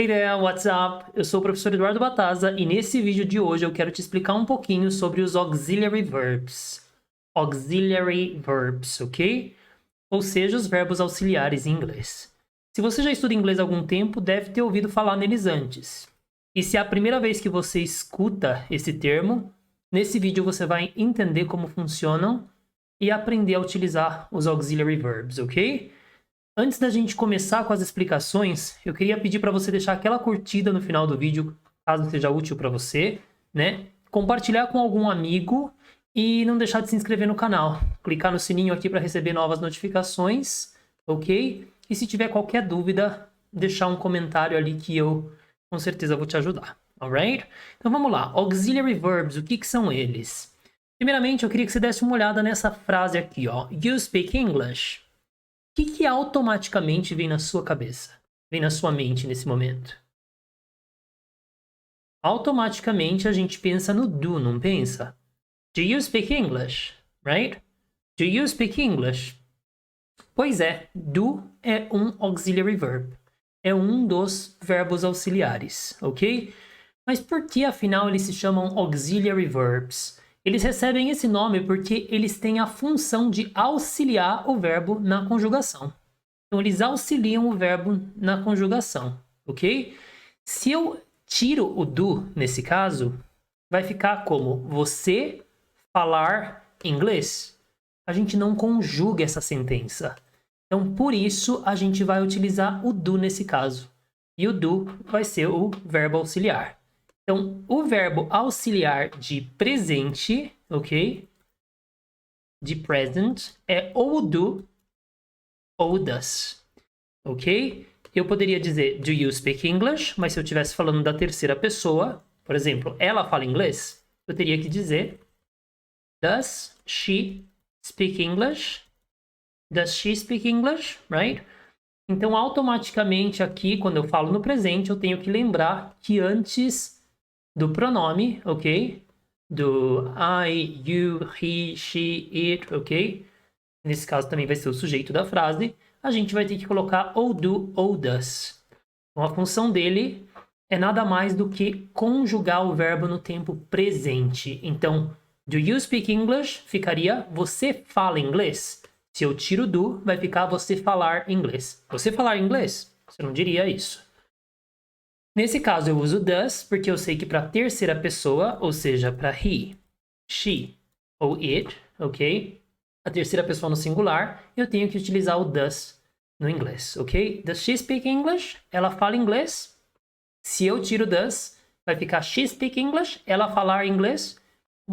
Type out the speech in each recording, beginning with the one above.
Hey there, what's up? Eu sou o professor Eduardo Bataza e nesse vídeo de hoje eu quero te explicar um pouquinho sobre os auxiliary verbs. Auxiliary verbs, ok? Ou seja, os verbos auxiliares em inglês. Se você já estuda inglês há algum tempo, deve ter ouvido falar neles antes. E se é a primeira vez que você escuta esse termo, nesse vídeo você vai entender como funcionam e aprender a utilizar os auxiliary verbs, ok? Antes da gente começar com as explicações, eu queria pedir para você deixar aquela curtida no final do vídeo, caso seja útil para você, né? Compartilhar com algum amigo e não deixar de se inscrever no canal. Clicar no sininho aqui para receber novas notificações, ok? E se tiver qualquer dúvida, deixar um comentário ali que eu com certeza vou te ajudar, alright? Então vamos lá, auxiliary verbs, o que são eles? Primeiramente, eu queria que você desse uma olhada nessa frase aqui, ó. You speak English? O que automaticamente vem na sua cabeça? Vem na sua mente nesse momento? Automaticamente a gente pensa no do, não pensa? Do you speak English? Right? Do you speak English? Pois é, do é um auxiliary verb. É um dos verbos auxiliares, ok? Mas por que afinal eles se chamam auxiliary verbs? Eles recebem esse nome porque eles têm a função de auxiliar o verbo na conjugação. Então, eles auxiliam o verbo na conjugação, ok? Se eu tiro o do nesse caso, vai ficar como você falar inglês. A gente não conjuga essa sentença. Então, por isso, a gente vai utilizar o do nesse caso. E o do vai ser o verbo auxiliar. Então, o verbo auxiliar de presente, ok? De present é ou o do ou o does, ok? Eu poderia dizer, do you speak English? Mas se eu estivesse falando da terceira pessoa, por exemplo, ela fala inglês, eu teria que dizer, does she speak English? Does she speak English? Right? Então, automaticamente aqui, quando eu falo no presente, eu tenho que lembrar que antes do pronome, ok? Do I, you, he, she, it, ok? Nesse caso também vai ser o sujeito da frase. A gente vai ter que colocar ou do ou does. Então, a função dele é nada mais do que conjugar o verbo no tempo presente. Então, do you speak English ficaria você fala inglês. Se eu tiro do, vai ficar você falar inglês. Você falar inglês? Você não diria isso. Nesse caso, eu uso does porque eu sei que para a terceira pessoa, ou seja, para he, she ou it, ok? A terceira pessoa no singular, eu tenho que utilizar o does no inglês, ok? Does she speak English? Ela fala inglês. Se eu tiro does, vai ficar she speak English? Ela falar inglês.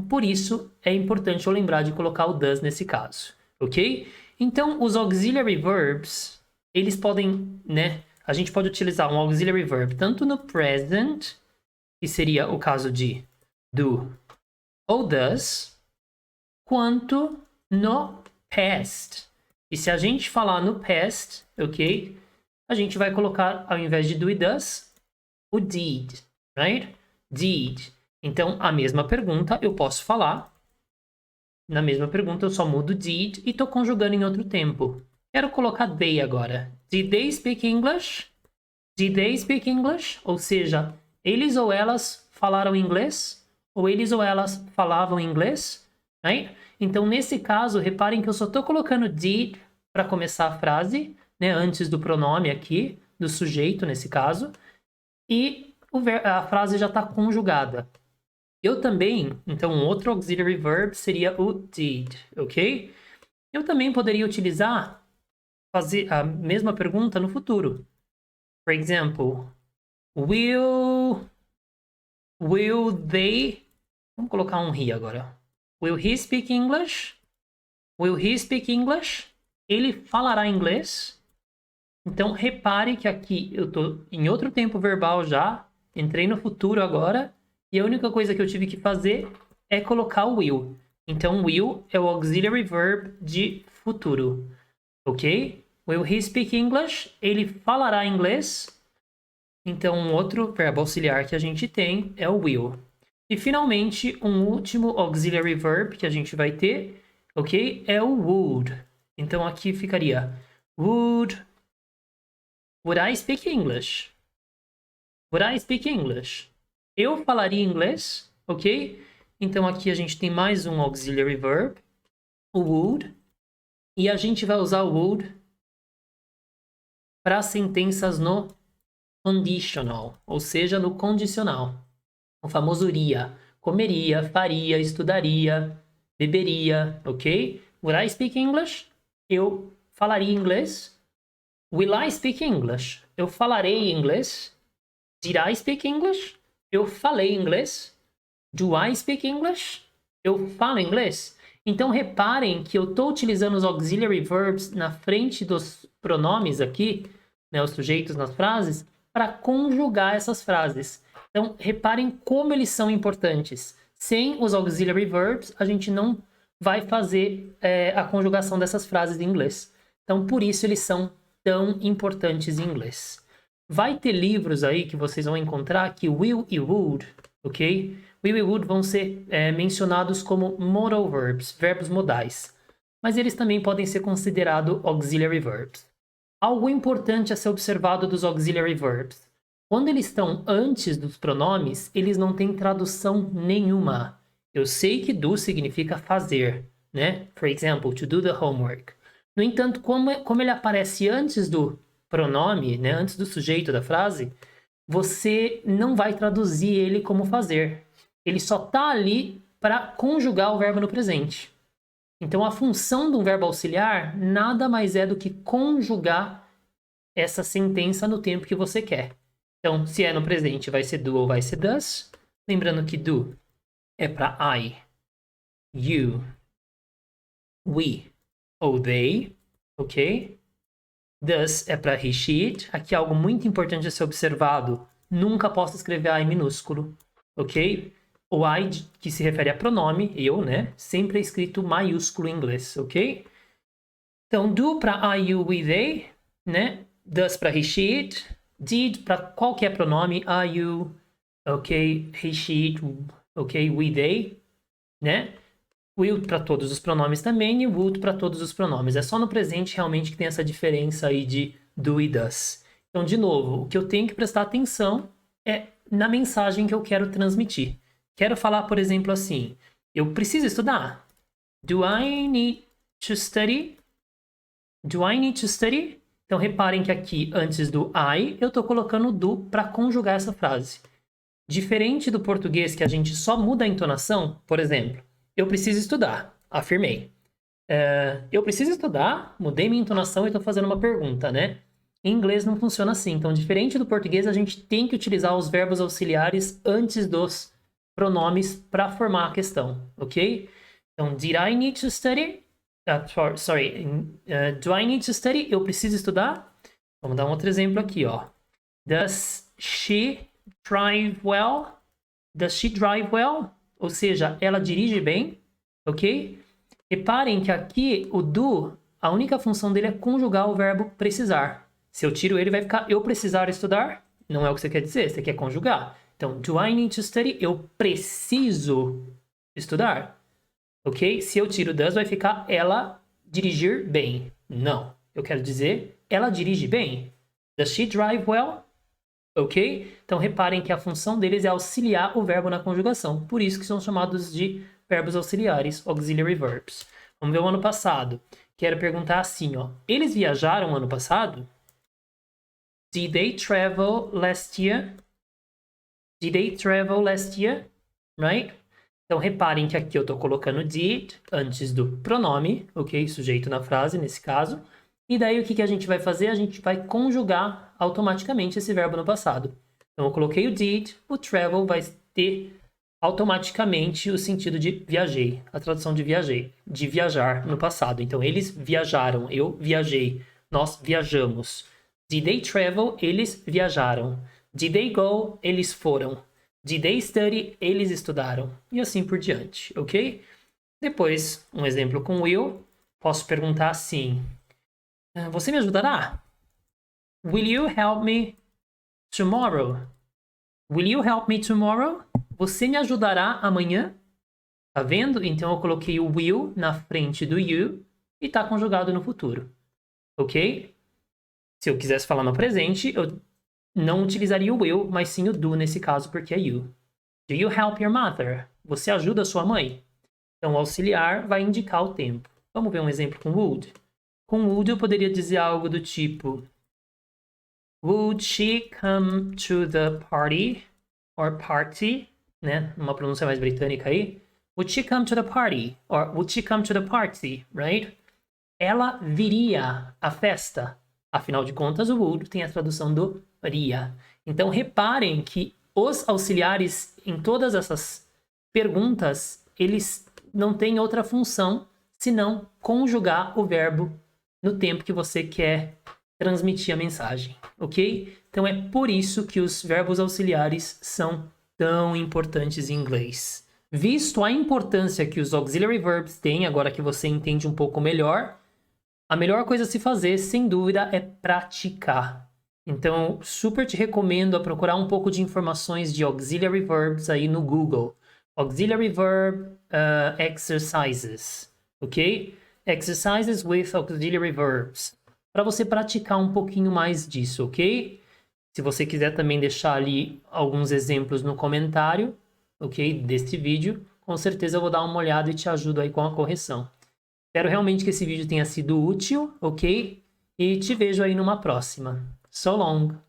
Por isso, é importante eu lembrar de colocar o does nesse caso, ok? Então, os auxiliary verbs, eles podem, né? A gente pode utilizar um auxiliary verb tanto no present, que seria o caso de do ou does, quanto no past. E se a gente falar no past, ok? A gente vai colocar, ao invés de do e does, o did, right? Did. Então, a mesma pergunta eu posso falar. Na mesma pergunta eu só mudo did e estou conjugando em outro tempo. Quero colocar they agora. Did they speak English? Did they speak English? Ou seja, eles ou elas falaram inglês? Ou eles ou elas falavam inglês? Right? Então, nesse caso, reparem que eu só estou colocando did para começar a frase, né, antes do pronome aqui, do sujeito nesse caso, e a frase já está conjugada. Eu também, então, um outro auxiliary verb seria o did, ok? Eu também poderia utilizar, fazer a mesma pergunta no futuro. For example, will they... Vamos colocar um he agora. Will he speak English? Will he speak English? Ele falará inglês? Então, repare que aqui eu estou em outro tempo verbal já, entrei no futuro agora, e a única coisa que eu tive que fazer é colocar o will. Então, will é o auxiliary verb de futuro, ok? Will he speak English? Ele falará inglês? Então, um outro verbo auxiliar que a gente tem é o will. E, finalmente, um último auxiliary verb que a gente vai ter, ok? É o would. Então, aqui ficaria would I speak English? Would I speak English? Eu falaria inglês, ok? Então aqui a gente tem mais um auxiliary verb, o would. E a gente vai usar o would para sentenças no conditional, ou seja, no condicional. O famoso iria. Comeria, faria, estudaria, beberia, ok? Would I speak English? Eu falaria inglês. Will I speak English? Eu falarei inglês. Did I speak English? Eu falei inglês. Do I speak English? Eu falo inglês. Então reparem que eu estou utilizando os auxiliary verbs na frente dos pronomes aqui, né, os sujeitos nas frases, para conjugar essas frases. Então reparem como eles são importantes. Sem os auxiliary verbs, a gente não vai fazer a conjugação dessas frases em inglês. Então por isso eles são tão importantes em inglês. Vai ter livros aí que vocês vão encontrar que will e would, ok? Will e would vão ser mencionados como modal verbs, verbos modais. Mas eles também podem ser considerados auxiliary verbs. Algo importante a ser observado dos auxiliary verbs. Quando eles estão antes dos pronomes, eles não têm tradução nenhuma. Eu sei que do significa fazer, né? For example, to do the homework. No entanto, como ele aparece antes do pronome, né, antes do sujeito da frase, você não vai traduzir ele como fazer. Ele só está ali para conjugar o verbo no presente. Então, a função de um verbo auxiliar nada mais é do que conjugar essa sentença no tempo que você quer. Então, se é no presente, vai ser do ou vai ser does. Lembrando que do é para I, you, we ou they, ok? Does é para he, she, it. Aqui algo muito importante a ser observado. Nunca posso escrever I minúsculo, ok? O I, que se refere a pronome, eu, né? Sempre é escrito maiúsculo em inglês, ok? Então, do para I, you, we, they, né? Does para he, she, it. Did para qualquer pronome, I, you, ok? He, she, it, ok? We, they, né? Will para todos os pronomes também e would para todos os pronomes. É só no presente realmente que tem essa diferença aí de do e does. Então, de novo, o que eu tenho que prestar atenção é na mensagem que eu quero transmitir. Quero falar, por exemplo, assim, eu preciso estudar. Do I need to study? Do I need to study? Então, reparem que aqui, antes do I, eu estou colocando do para conjugar essa frase. Diferente do português, que a gente só muda a entonação, por exemplo, eu preciso estudar, afirmei. Eu preciso estudar, mudei minha entonação e estou fazendo uma pergunta, né? Em inglês não funciona assim. Então, diferente do português, a gente tem que utilizar os verbos auxiliares antes dos pronomes para formar a questão, ok? Então, did I need to study? Do I need to study? Eu preciso estudar? Vamos dar um outro exemplo aqui, ó. Does she drive well? Does she drive well? Ou seja, ela dirige bem, ok? Reparem que aqui o do, a única função dele é conjugar o verbo precisar. Se eu tiro ele, vai ficar eu precisar estudar. Não é o que você quer dizer, você quer conjugar. Então, do I need to study? Eu preciso estudar, ok? Se eu tiro does, vai ficar ela dirigir bem. Não, eu quero dizer ela dirige bem. Does she drive well? Ok? Então, reparem que a função deles é auxiliar o verbo na conjugação. Por isso que são chamados de verbos auxiliares, auxiliary verbs. Vamos ver o ano passado. Quero perguntar assim, ó. Eles viajaram ano passado? Did they travel last year? Did they travel last year? Right? Então, reparem que aqui eu estou colocando did antes do pronome, ok? Sujeito na frase, nesse caso. E daí, o que a gente vai fazer? A gente vai conjugar automaticamente esse verbo no passado. Então, eu coloquei o did, o travel vai ter automaticamente o sentido de viajei. A tradução de viajei, de viajar no passado. Então, eles viajaram, eu viajei, nós viajamos. Did they travel? Eles viajaram. Did they go? Eles foram. Did they study? Eles estudaram. E assim por diante, ok? Depois, um exemplo com will. Posso perguntar assim... Você me ajudará? Will you help me tomorrow? Will you help me tomorrow? Você me ajudará amanhã? Tá vendo? Então eu coloquei o will na frente do you e tá conjugado no futuro. Ok? Se eu quisesse falar no presente, eu não utilizaria o will, mas sim o do nesse caso, porque é you. Do you help your mother? Você ajuda a sua mãe? Então, o auxiliar vai indicar o tempo. Vamos ver um exemplo com would? Com would eu poderia dizer algo do tipo would she come to the party? Or party, né? Uma pronúncia mais britânica aí. Would she come to the party? Or would she come to the party, right? Ela viria à festa. Afinal de contas, o would tem a tradução do ria. Então, reparem que os auxiliares em todas essas perguntas, eles não têm outra função senão conjugar o verbo no tempo que você quer transmitir a mensagem, ok? Então, é por isso que os verbos auxiliares são tão importantes em inglês. Visto a importância que os auxiliary verbs têm, agora que você entende um pouco melhor, a melhor coisa a se fazer, sem dúvida, é praticar. Então, super te recomendo a procurar um pouco de informações de auxiliary verbs aí no Google. Auxiliary verb exercises, ok? Exercises with auxiliary verbs. Para você praticar um pouquinho mais disso, ok? Se você quiser também deixar ali alguns exemplos no comentário, ok? Deste vídeo, com certeza eu vou dar uma olhada e te ajudo aí com a correção. Espero realmente que esse vídeo tenha sido útil, ok? E te vejo aí numa próxima. So long!